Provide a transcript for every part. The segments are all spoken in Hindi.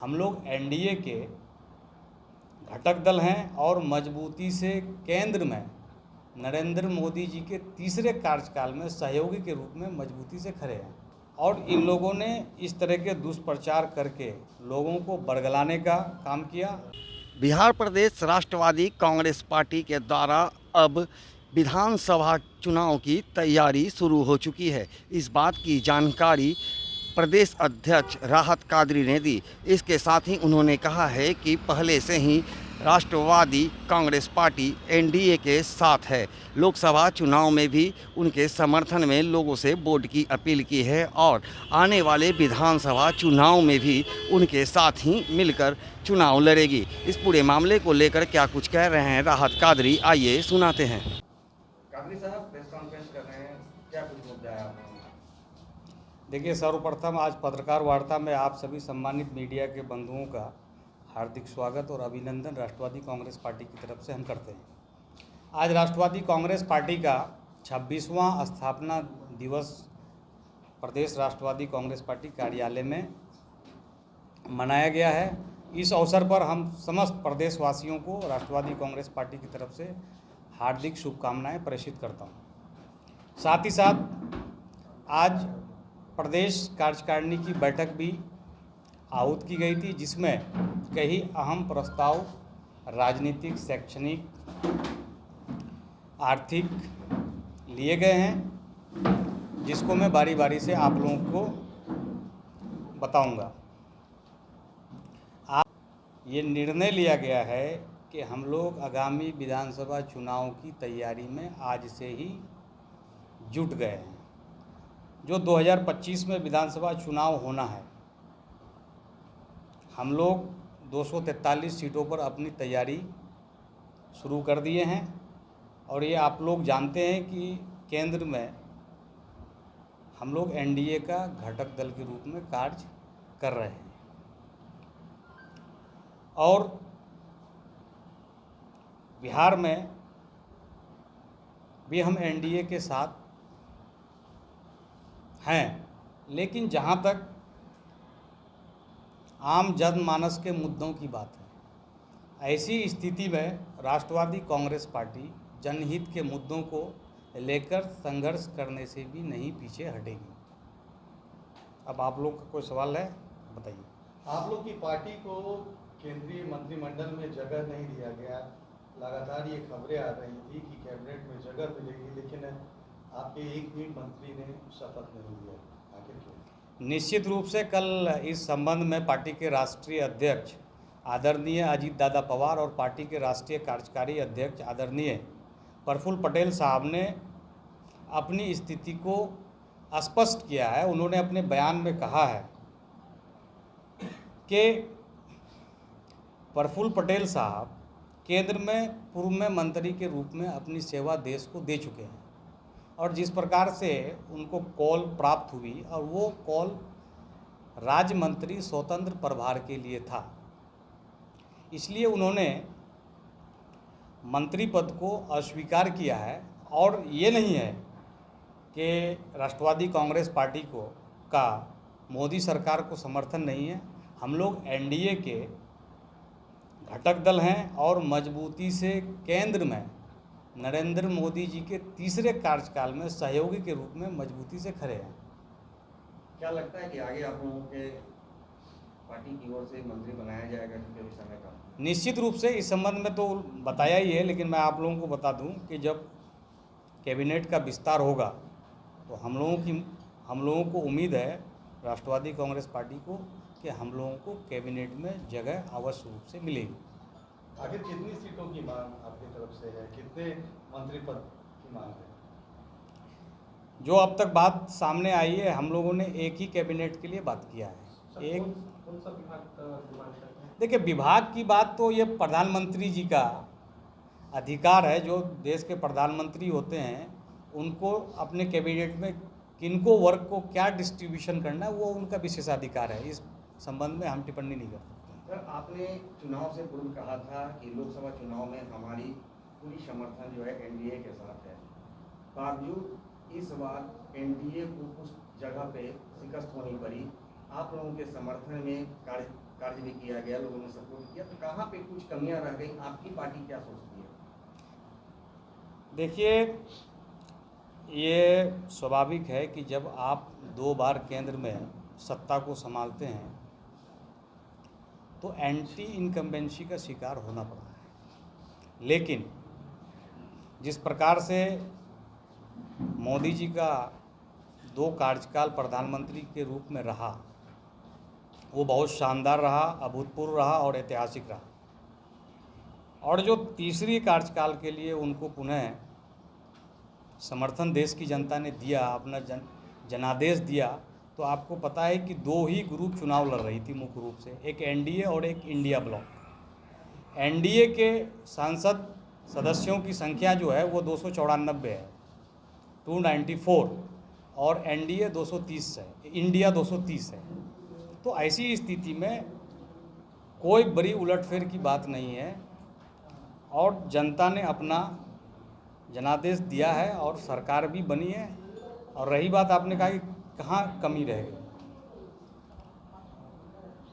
हम लोग एनडीए के घटक दल हैं और मजबूती से केंद्र में नरेंद्र मोदी जी के तीसरे कार्यकाल में सहयोगी के रूप में मजबूती से खड़े हैं। और इन लोगों ने इस तरह के दुष्प्रचार करके लोगों को बरगलाने का काम किया। बिहार प्रदेश राष्ट्रवादी कांग्रेस पार्टी के द्वारा अब विधानसभा चुनाव की तैयारी शुरू हो चुकी है। इस बात की जानकारी प्रदेश अध्यक्ष राहत कादरी ने दी। इसके साथ ही उन्होंने कहा है कि पहले से ही राष्ट्रवादी कांग्रेस पार्टी एनडीए के साथ है। लोकसभा चुनाव में भी उनके समर्थन में लोगों से वोट की अपील की है और आने वाले विधानसभा चुनाव में भी उनके साथ ही मिलकर चुनाव लड़ेगी। इस पूरे मामले को लेकर क्या कुछ कह रहे हैं राहत कादरी, आइए सुनाते हैं। कादरी साहब प्रेस कॉन्फ्रेंस कर रहे हैं, क्या कुछ मुद्दा है आप? देखिए, सर्वप्रथम आज पत्रकार वार्ता में आप सभी सम्मानित मीडिया के बंधुओं का हार्दिक स्वागत और अभिनंदन राष्ट्रवादी कांग्रेस पार्टी की तरफ से हम करते हैं। आज राष्ट्रवादी कांग्रेस पार्टी का 26वां स्थापना दिवस प्रदेश राष्ट्रवादी कांग्रेस पार्टी कार्यालय में मनाया गया है। इस अवसर पर हम समस्त प्रदेशवासियों को राष्ट्रवादी कांग्रेस पार्टी की तरफ से हार्दिक शुभकामनाएं प्रेषित करता हूं। साथ ही साथ आज प्रदेश कार्यकारिणी की बैठक भी आहूत की गई थी, जिसमें कई अहम प्रस्ताव राजनीतिक, शैक्षणिक, आर्थिक लिए गए हैं, जिसको मैं बारी बारी से आप लोगों को बताऊंगा। ये निर्णय लिया गया है कि हम लोग आगामी विधानसभा चुनाव की तैयारी में आज से ही जुट गए हैं। जो 2025 में विधानसभा चुनाव होना है, हम लोग 243 सीटों पर अपनी तैयारी शुरू कर दिए हैं और ये आप लोग जानते हैं कि केंद्र में हम लोग एनडीए का घटक दल के रूप में कार्य कर रहे हैं और बिहार में भी हम एनडीए के साथ हैं। लेकिन जहाँ तक आम जनमानस के मुद्दों की बात है, ऐसी स्थिति में राष्ट्रवादी कांग्रेस पार्टी जनहित के मुद्दों को लेकर संघर्ष करने से भी नहीं पीछे हटेगी। अब आप लोग का कोई सवाल है, बताइए। आप लोग की पार्टी को केंद्रीय मंत्रिमंडल में जगह नहीं दिया गया। लगातार ये खबरें आ रही थी कि कैबिनेट में जगह मिलेगी, लेकिन आपके एक भी मंत्री ने शपथ नहीं लिया। आखिर क्यों? निश्चित रूप से कल इस संबंध में पार्टी के राष्ट्रीय अध्यक्ष आदरणीय अजीत दादा पवार और पार्टी के राष्ट्रीय कार्यकारी अध्यक्ष आदरणीय प्रफुल्ल पटेल साहब ने अपनी स्थिति को स्पष्ट किया है। उन्होंने अपने बयान में कहा है कि प्रफुल्ल पटेल साहब केंद्र में पूर्व में मंत्री के रूप में अपनी सेवा देश को दे चुके हैं और जिस प्रकार से उनको कॉल प्राप्त हुई और वो कॉल राज्य मंत्री स्वतंत्र प्रभार के लिए था, इसलिए उन्होंने मंत्री पद को अस्वीकार किया है। और ये नहीं है कि राष्ट्रवादी कांग्रेस पार्टी का मोदी सरकार को समर्थन नहीं है। हम लोग एनडीए के घटक दल हैं और मजबूती से केंद्र में नरेंद्र मोदी जी के तीसरे कार्यकाल में सहयोगी के रूप में मजबूती से खड़े हैं। क्या लगता है कि आगे आप लोगों के पार्टी की ओर से मंत्री बनाया जाएगा कि अभी समय का? निश्चित रूप से इस संबंध में तो बताया ही है, लेकिन मैं आप लोगों को बता दूं कि जब कैबिनेट का विस्तार होगा तो हम लोगों को उम्मीद है राष्ट्रवादी कांग्रेस पार्टी को कि हम लोगों को कैबिनेट में जगह अवश्य रूप से मिलेगी। आखिर कितनी सीटों की मांग आपकी तरफ से है? कितने मंत्री पद की मांग है? जो अब तक बात सामने आई है, हम लोगों ने एक ही कैबिनेट के लिए बात किया है। एक कौन सा विभाग का डिमांड करते हैं? देखिए, विभाग की बात तो ये प्रधानमंत्री जी का अधिकार है। जो देश के प्रधानमंत्री होते हैं उनको अपने कैबिनेट में किनको वर्ग को क्या डिस्ट्रीब्यूशन करना है वो उनका विशेषाधिकार है। इस संबंध में हम टिप्पणी नहीं कर सकते। सर, आपने चुनाव से पूर्व कहा था कि लोकसभा चुनाव में हमारी पूरी समर्थन जो है एनडीए के साथ है। बावजूद इस बार एनडीए को कुछ जगह पे शिकस्त होनी पड़ी। आप लोगों के समर्थन में कार्य भी किया गया, लोगों ने सपोर्ट किया, तो कहाँ पे कुछ कमियां रह गई, आपकी पार्टी क्या सोचती है? देखिए, ये स्वाभाविक है कि जब आप 2 बार केंद्र में सत्ता को संभालते हैं तो एंटी इनकम्बेंसी का शिकार होना पड़ा है। लेकिन जिस प्रकार से मोदी जी का 2 कार्यकाल प्रधानमंत्री के रूप में रहा, वो बहुत शानदार रहा, अभूतपूर्व रहा और ऐतिहासिक रहा। और जो तीसरी कार्यकाल के लिए उनको पुनः समर्थन देश की जनता ने दिया, अपना जनादेश दिया, तो आपको पता है कि 2 ही ग्रुप चुनाव लड़ रही थी मुख्य रूप से, एक एनडीए और एक इंडिया ब्लॉक। एनडीए के सांसद सदस्यों की संख्या जो है वो 294 है, 294, और एनडीए 230 है, इंडिया 230 है। तो ऐसी स्थिति में कोई बड़ी उलटफेर की बात नहीं है और जनता ने अपना जनादेश दिया है और सरकार भी बनी है। और रही बात, आपने कहा कि कहाँ कमी रह गई,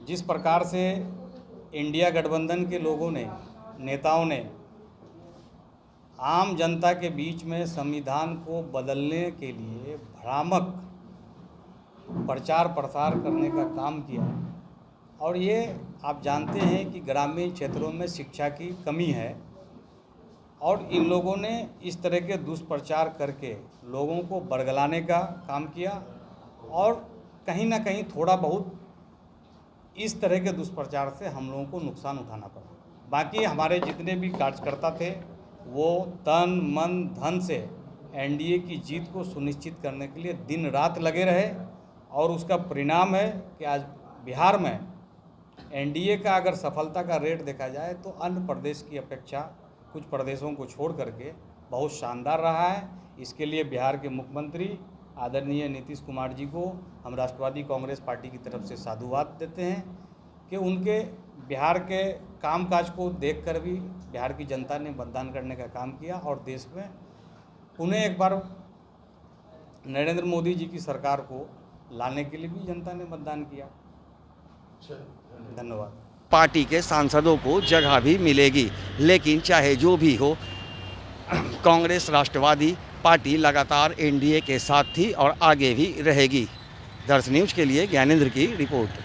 जिस प्रकार से इंडिया गठबंधन के लोगों ने, नेताओं ने आम जनता के बीच में संविधान को बदलने के लिए भ्रामक प्रचार प्रसार करने का काम किया। और ये आप जानते हैं कि ग्रामीण क्षेत्रों में शिक्षा की कमी है और इन लोगों ने इस तरह के दुष्प्रचार करके लोगों को बरगलाने का काम किया और कहीं ना कहीं थोड़ा बहुत इस तरह के दुष्प्रचार से हम लोगों को नुकसान उठाना पड़ा। बाकी हमारे जितने भी कार्यकर्ता थे वो तन मन धन से एनडीए की जीत को सुनिश्चित करने के लिए दिन रात लगे रहे और उसका परिणाम है कि आज बिहार में एनडीए का अगर सफलता का रेट देखा जाए तो अन्य प्रदेश की अपेक्षा कुछ प्रदेशों को छोड़ करके बहुत शानदार रहा है। इसके लिए बिहार के मुख्यमंत्री आदरणीय नीतीश कुमार जी को हम राष्ट्रवादी कांग्रेस पार्टी की तरफ से साधुवाद देते हैं कि उनके बिहार के कामकाज को देखकर भी बिहार की जनता ने मतदान करने का काम किया और देश में पुनः एक बार नरेंद्र मोदी जी की सरकार को लाने के लिए भी जनता ने मतदान किया। धन्यवाद। पार्टी के सांसदों को जगह भी मिलेगी, लेकिन चाहे जो भी हो, कांग्रेस राष्ट्रवादी पार्टी लगातार एनडीए के साथ थी और आगे भी रहेगी। दर्श न्यूज के लिए ज्ञानेंद्र की रिपोर्ट।